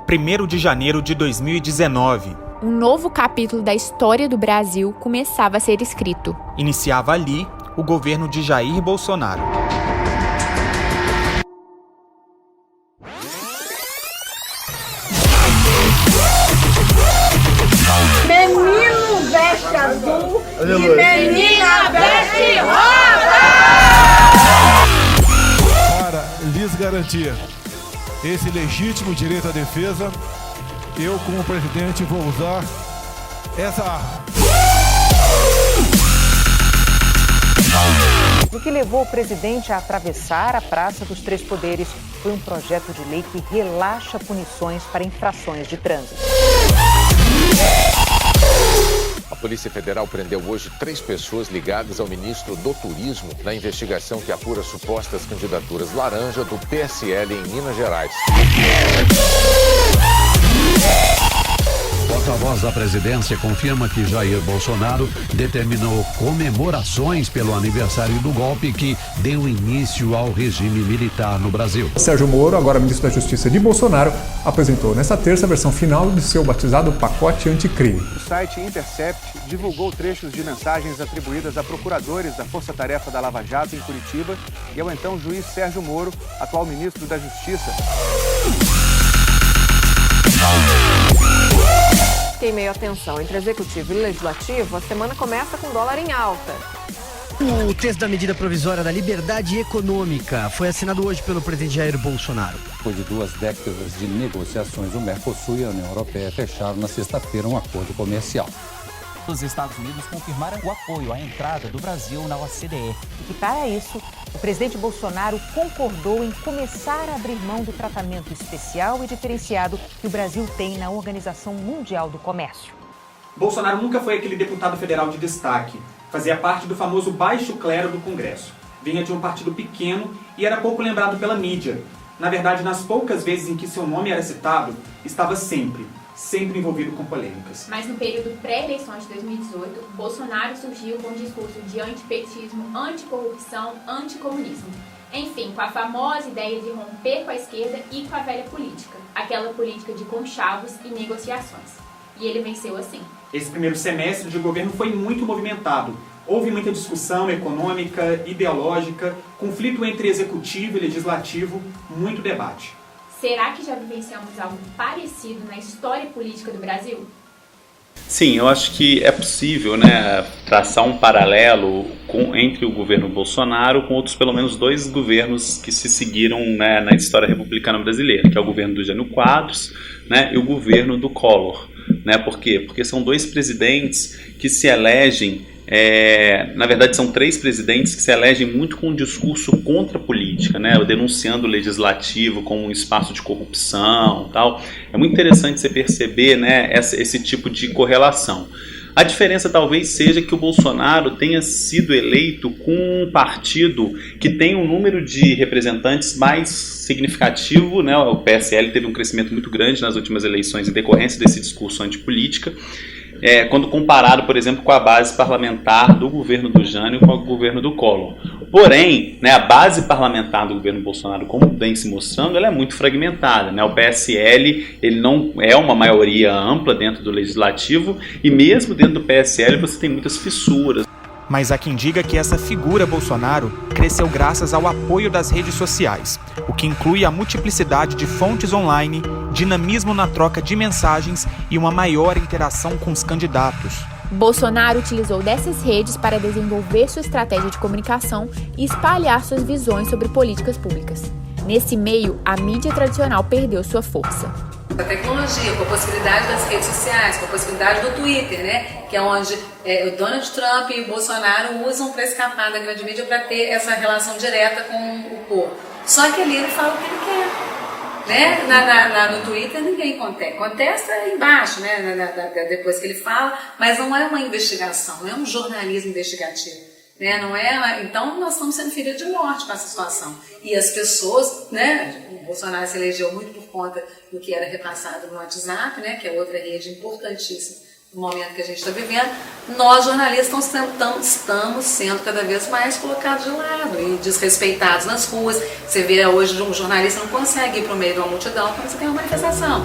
1º de janeiro de 2019. Um novo capítulo da história do Brasil começava a ser escrito. Iniciava ali o governo de Jair Bolsonaro. Menino veste azul e menina veste rosa! Para lhes garantir esse legítimo direito à defesa, eu, como presidente, vou usar essa arma. O que levou o presidente a atravessar a Praça dos Três Poderes foi um projeto de lei que relaxa punições para infrações de trânsito. A Polícia Federal prendeu hoje 3 pessoas ligadas ao ministro do Turismo na investigação que apura supostas candidaturas laranja do PSL em Minas Gerais. O porta-voz da presidência confirma que Jair Bolsonaro determinou comemorações pelo aniversário do golpe que deu início ao regime militar no Brasil. Sérgio Moro, agora ministro da Justiça de Bolsonaro, apresentou nesta terça a versão final de seu batizado pacote anticrime. O site Intercept divulgou trechos de mensagens atribuídas a procuradores da Força Tarefa da Lava Jato em Curitiba e ao então juiz Sérgio Moro, atual ministro da Justiça. Em meio à tensão entre executivo e legislativo, a semana começa com dólar em alta. O texto da medida provisória da liberdade econômica foi assinado hoje pelo presidente Jair Bolsonaro. Depois de 2 décadas de negociações, o Mercosul e a União Europeia fecharam na sexta-feira um acordo comercial. Os Estados Unidos confirmaram o apoio à entrada do Brasil na OCDE. E que, para isso, o presidente Bolsonaro concordou em começar a abrir mão do tratamento especial e diferenciado que o Brasil tem na Organização Mundial do Comércio. Bolsonaro nunca foi aquele deputado federal de destaque. Fazia parte do famoso baixo clero do Congresso. Vinha de um partido pequeno e era pouco lembrado pela mídia. Na verdade, nas poucas vezes em que seu nome era citado, estava sempre envolvido com polêmicas. Mas no período pré-eleições de 2018, Bolsonaro surgiu com um discurso de antipetismo, anticorrupção, anticomunismo. Enfim, com a famosa ideia de romper com a esquerda e com a velha política, aquela política de conchavos e negociações. E ele venceu assim. Esse primeiro semestre de governo foi muito movimentado. Houve muita discussão econômica, ideológica, conflito entre executivo e legislativo, muito debate. Será que já vivenciamos algo parecido na história política do Brasil? Sim, eu acho que é possível, traçar um paralelo entre o governo Bolsonaro com outros pelo menos 2 governos que se seguiram, na história republicana brasileira, que é o governo do Jânio Quadros, e o governo do Collor. Por quê? Porque são 2 presidentes que se elegem, na verdade são 3 presidentes que se elegem muito com um discurso contra a política, denunciando o legislativo como um espaço de corrupção, tal. É muito interessante você perceber, esse tipo de correlação. A diferença talvez seja que o Bolsonaro tenha sido eleito com um partido que tem um número de representantes mais significativo, O PSL teve um crescimento muito grande nas últimas eleições em decorrência desse discurso antipolítica, quando comparado, por exemplo, com a base parlamentar do governo do Jânio com o governo do Collor. Porém, a base parlamentar do governo Bolsonaro, como vem se mostrando, ela é muito fragmentada. O PSL ele não é uma maioria ampla dentro do legislativo e mesmo dentro do PSL você tem muitas fissuras. Mas há quem diga que essa figura Bolsonaro cresceu graças ao apoio das redes sociais, o que inclui a multiplicidade de fontes online, dinamismo na troca de mensagens e uma maior interação com os candidatos. Bolsonaro utilizou dessas redes para desenvolver sua estratégia de comunicação e espalhar suas visões sobre políticas públicas. Nesse meio, a mídia tradicional perdeu sua força. A tecnologia, com a possibilidade das redes sociais, com a possibilidade do Twitter, que é onde o Donald Trump e o Bolsonaro usam para escapar da grande mídia para ter essa relação direta com o povo. Só que ali ele fala o que ele quer. No Twitter ninguém contesta embaixo, depois que ele fala, mas não é uma investigação, não é um jornalismo investigativo. Não é, então nós estamos sendo feridos de morte com essa situação. E as pessoas, o Bolsonaro se elegeu muito por conta do que era repassado no WhatsApp, que é outra rede importantíssima no momento que a gente está vivendo. Nós, jornalistas, estamos sendo cada vez mais colocados de lado e desrespeitados nas ruas. Você vê hoje um jornalista não consegue ir para o meio de uma multidão quando você tem uma manifestação.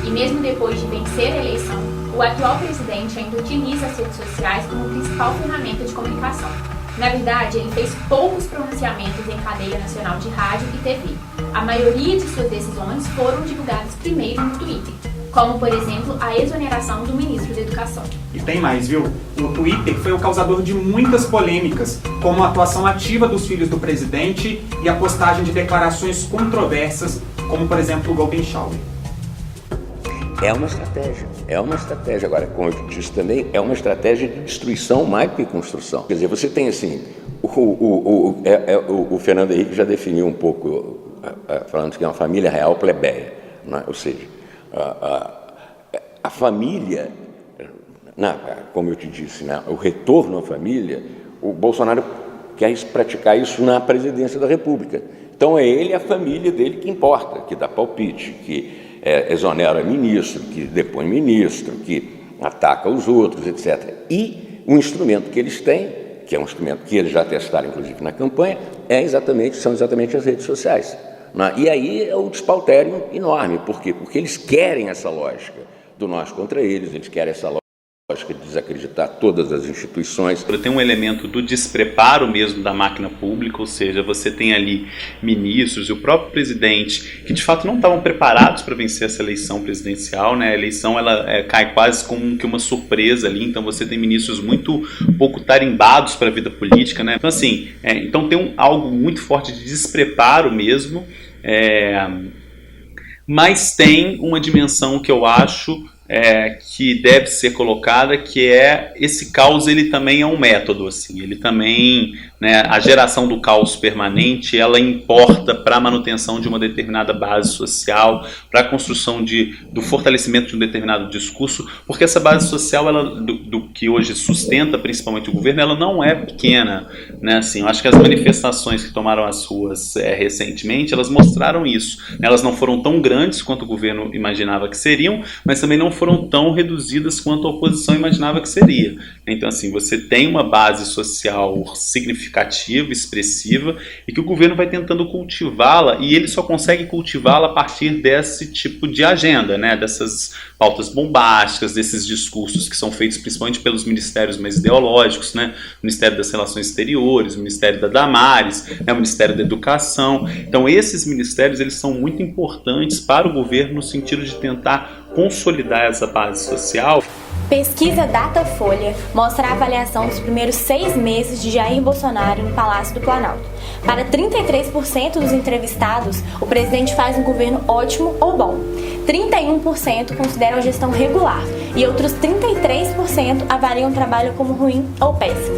E mesmo depois de vencer a eleição, o atual presidente ainda utiliza as redes sociais como principal ferramenta de comunicação. Na verdade, ele fez poucos pronunciamentos em cadeia nacional de rádio e TV. A maioria de suas decisões foram divulgadas primeiro no Twitter, como, por exemplo, a exoneração do ministro da Educação. E tem mais, viu? O Twitter foi o causador de muitas polêmicas, como a atuação ativa dos filhos do presidente e a postagem de declarações controversas, como, por exemplo, o Golden Shower. É uma estratégia. Agora, como eu disse também, é uma estratégia de destruição mais do que construção. Quer dizer, você tem assim, o Fernando Henrique já definiu um pouco, falando que é uma família real plebeia, né? Ou seja, a família, como eu te disse, né? O retorno à família, o Bolsonaro quer praticar isso na presidência da República. Então é ele e a família dele que importa, que dá palpite, que exonera ministro, que depõe ministro, que ataca os outros, etc. E o instrumento que eles têm, que é um instrumento que eles já testaram, inclusive, na campanha, são exatamente as redes sociais. Né? E aí é o despautério enorme. Por quê? Porque eles querem essa lógica do nós contra eles querem essa lógica de desacreditar todas as instituições. Tem um elemento do despreparo mesmo da máquina pública, ou seja, você tem ali ministros e o próprio presidente que de fato não estavam preparados para vencer essa eleição presidencial, né? A eleição ela cai quase como que uma surpresa ali, então você tem ministros muito pouco tarimbados para a vida política, né? Então assim, então tem algo muito forte de despreparo mesmo, mas tem uma dimensão que eu acho que deve ser colocada, que é esse caos, ele também é um método, assim, ele também, né, a geração do caos permanente, ela importa para a manutenção de uma determinada base social, para a construção do fortalecimento de um determinado discurso, porque essa base social, ela, do que hoje sustenta principalmente o governo, ela não é pequena, né, assim, eu acho que as manifestações que tomaram as ruas recentemente, elas mostraram isso, elas não foram tão grandes quanto o governo imaginava que seriam, mas também não foram tão reduzidas quanto a oposição imaginava que seria. Então, assim, você tem uma base social significativa, expressiva, e que o governo vai tentando cultivá-la, e ele só consegue cultivá-la a partir desse tipo de agenda, né? Dessas pautas bombásticas, desses discursos que são feitos principalmente pelos ministérios mais ideológicos, né? O Ministério das Relações Exteriores, o Ministério da Damares, né? O Ministério da Educação. Então, esses ministérios, eles são muito importantes para o governo no sentido de tentar consolidar essa base social. Pesquisa Datafolha mostra a avaliação dos primeiros 6 meses de Jair Bolsonaro no Palácio do Planalto. Para 33% dos entrevistados, o presidente faz um governo ótimo ou bom. 31% consideram a gestão regular e outros 33% avaliam o trabalho como ruim ou péssimo.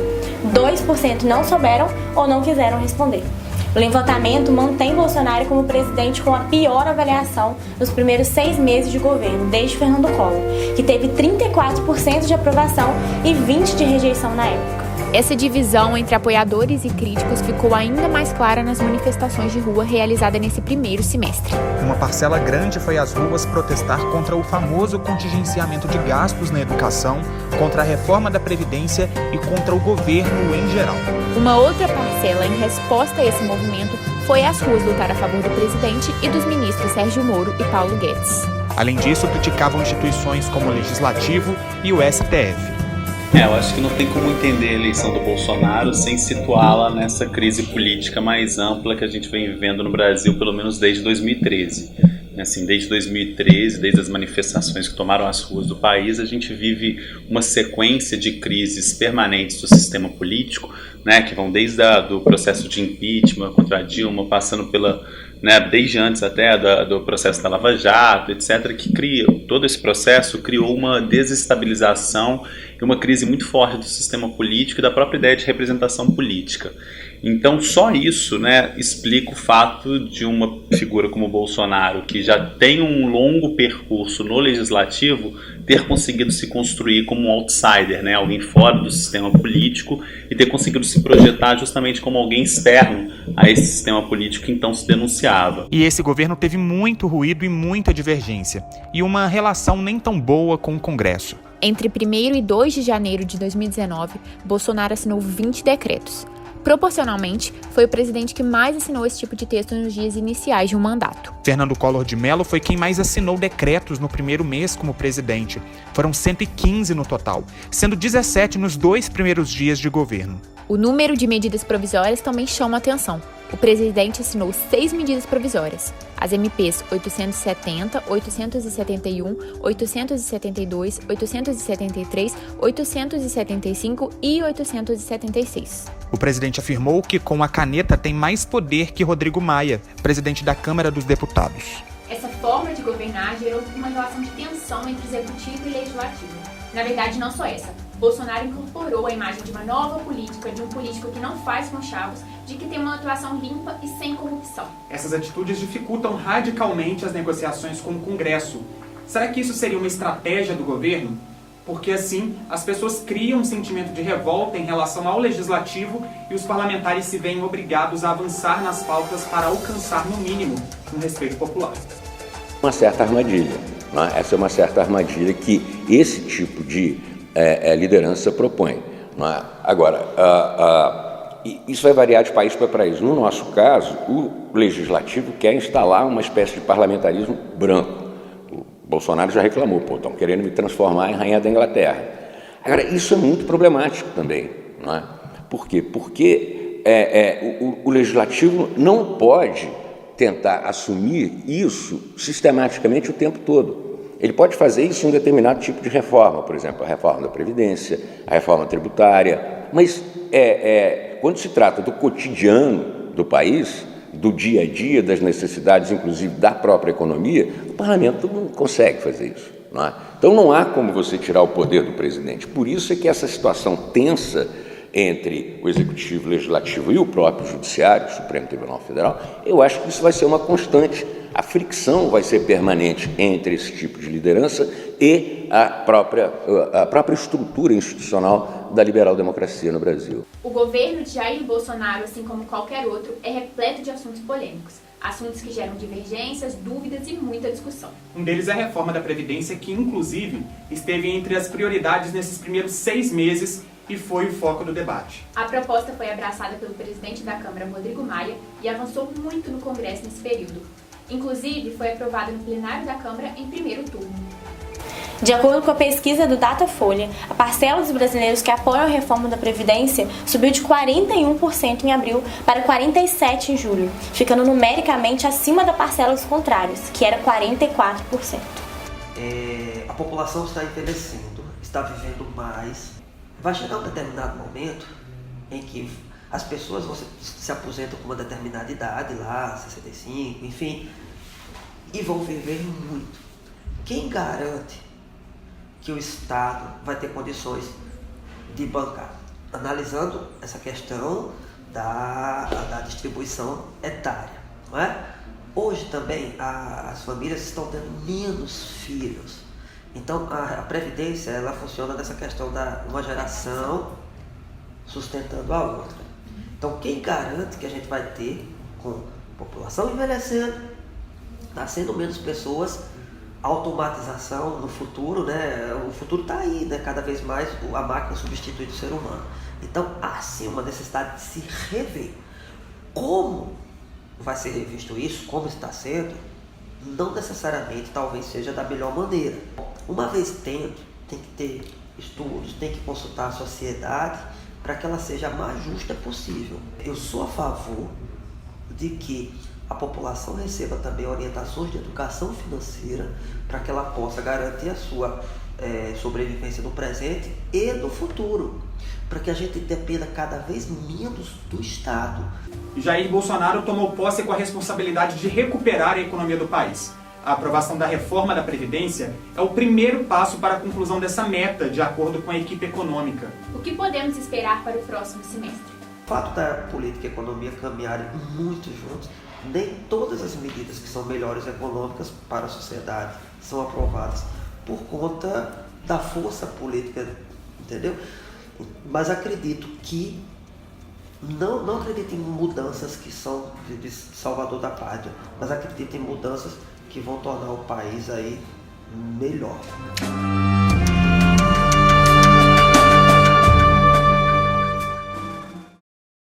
2% não souberam ou não quiseram responder. O levantamento mantém Bolsonaro como presidente com a pior avaliação nos primeiros 6 meses de governo, desde Fernando Collor, que teve 34% de aprovação e 20% de rejeição na época. Essa divisão entre apoiadores e críticos ficou ainda mais clara nas manifestações de rua realizadas nesse primeiro semestre. Uma parcela grande foi às ruas protestar contra o famoso contingenciamento de gastos na educação, contra a reforma da Previdência e contra o governo em geral. Uma outra parcela, em resposta a esse movimento, foi às ruas lutar a favor do presidente e dos ministros Sérgio Moro e Paulo Guedes. Além disso, criticavam instituições como o Legislativo e o STF. Eu acho que não tem como entender a eleição do Bolsonaro sem situá-la nessa crise política mais ampla que a gente vem vivendo no Brasil, pelo menos desde 2013. Assim, desde 2013, desde as manifestações que tomaram as ruas do país, a gente vive uma sequência de crises permanentes do sistema político, né, que vão desde do processo de impeachment contra a Dilma, passando pela, né, desde antes até do processo da Lava Jato, etc., que todo esse processo criou uma desestabilização e uma crise muito forte do sistema político e da própria ideia de representação política. Então, só isso, né, explica o fato de uma figura como o Bolsonaro, que já tem um longo percurso no legislativo, ter conseguido se construir como um outsider, né, alguém fora do sistema político, e ter conseguido se projetar justamente como alguém externo a esse sistema político que então se denunciava. E esse governo teve muito ruído e muita divergência, e uma relação nem tão boa com o Congresso. Entre 1º e 2 de janeiro de 2019, Bolsonaro assinou 20 decretos. Proporcionalmente, foi o presidente que mais assinou esse tipo de texto nos dias iniciais de um mandato. Fernando Collor de Mello foi quem mais assinou decretos no primeiro mês como presidente. Foram 115 no total, sendo 17 nos 2 primeiros dias de governo. O número de medidas provisórias também chama a atenção. O presidente assinou 6 medidas provisórias. As MPs 870, 871, 872, 873, 875 e 876. O presidente afirmou que com a caneta tem mais poder que Rodrigo Maia, presidente da Câmara dos Deputados. Essa forma de governar gerou uma relação de tensão entre executivo e legislativo. Na verdade, não só essa. Bolsonaro incorporou a imagem de uma nova política, de um político que não faz conchavos, de que tem uma atuação limpa e sem corrupção. Essas atitudes dificultam radicalmente as negociações com o Congresso. Será que isso seria uma estratégia do governo? Porque assim, as pessoas criam um sentimento de revolta em relação ao legislativo e os parlamentares se veem obrigados a avançar nas pautas para alcançar, no mínimo, um respeito popular. Uma certa armadilha, não é? Essa é uma certa armadilha que esse tipo de liderança propõe. Não é? Agora, isso vai variar de país para país. No nosso caso, o legislativo quer instalar uma espécie de parlamentarismo branco. O Bolsonaro já reclamou, estão querendo me transformar em rainha da Inglaterra. Agora, isso é muito problemático também. Não é? Por quê? Porque o legislativo não pode tentar assumir isso sistematicamente o tempo todo. Ele pode fazer isso em um determinado tipo de reforma, por exemplo, a reforma da Previdência, a reforma tributária, mas quando se trata do cotidiano do país, do dia a dia, das necessidades, inclusive da própria economia, o parlamento não consegue fazer isso. Não é? Então não há como você tirar o poder do presidente. Por isso é que essa situação tensa entre o Executivo, o Legislativo e o próprio Judiciário, o Supremo Tribunal Federal, eu acho que isso vai ser uma constante. A fricção vai ser permanente entre esse tipo de liderança e a própria estrutura institucional da liberal-democracia no Brasil. O governo de Jair Bolsonaro, assim como qualquer outro, é repleto de assuntos polêmicos. Assuntos que geram divergências, dúvidas e muita discussão. Um deles é a reforma da Previdência, que inclusive esteve entre as prioridades nesses primeiros 6 meses e foi o foco do debate. A proposta foi abraçada pelo presidente da Câmara, Rodrigo Maia, e avançou muito no Congresso nesse período. Inclusive, foi aprovada no plenário da Câmara em primeiro turno. De acordo com a pesquisa do Datafolha, a parcela dos brasileiros que apoiam a reforma da Previdência subiu de 41% em abril para 47% em julho, ficando numericamente acima da parcela dos contrários, que era 44%. A população está envelhecendo, está vivendo mais. Vai chegar um determinado momento em que as pessoas se aposentam com uma determinada idade, lá, 65, enfim, e vão viver muito. Quem garante que o Estado vai ter condições de bancar? Analisando essa questão da distribuição etária, não é? Hoje também as famílias estão tendo menos filhos. Então a Previdência ela funciona nessa questão da uma geração sustentando a outra. Então, quem garante que a gente vai ter, com a população envelhecendo, nascendo menos pessoas, automatização no futuro, né? O futuro está aí, né? Cada vez mais a máquina substitui o ser humano. Então, há sim uma necessidade de se rever. Como vai ser revisto isso, como está sendo, não necessariamente talvez seja da melhor maneira. Uma vez tendo, tem que ter estudos, tem que consultar a sociedade, para que ela seja a mais justa possível. Eu sou a favor de que a população receba também orientações de educação financeira para que ela possa garantir a sua sobrevivência no presente e no futuro, para que a gente dependa cada vez menos do Estado. Jair Bolsonaro tomou posse com a responsabilidade de recuperar a economia do país. A aprovação da reforma da Previdência é o primeiro passo para a conclusão dessa meta, de acordo com a equipe econômica. O que podemos esperar para o próximo semestre? O fato da política e economia caminharem muito juntos, nem todas as medidas que são melhores econômicas para a sociedade são aprovadas por conta da força política, entendeu? Mas acredito que não acredito em mudanças que são de salvador da pátria, mas acredito em mudanças que vão tornar o país aí melhor.